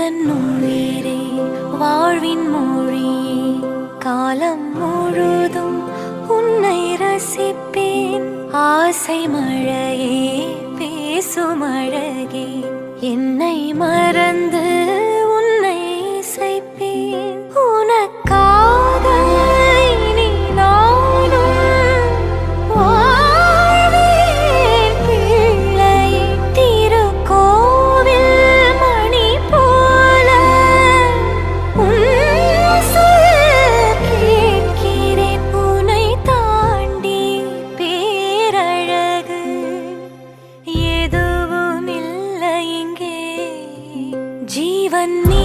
எந்தன் உயிரே வாழ்வின் மொழியே காலம் முழுதும் உன்னை ரசிப்பேன். ஆசை மழையே பேசும் அழகே என்னை மறந்து உன்னை இசைப்பேன். உனக்காக இனி நானும் வாழ்வேன் பிள்ளையே. திருக்கோவில் மணி போல உன் சொல் கேட்கிறேன். உன்னை தாண்டி பேரழகு எதுவும் இல்லை இங்கே. ஜீவன் நீ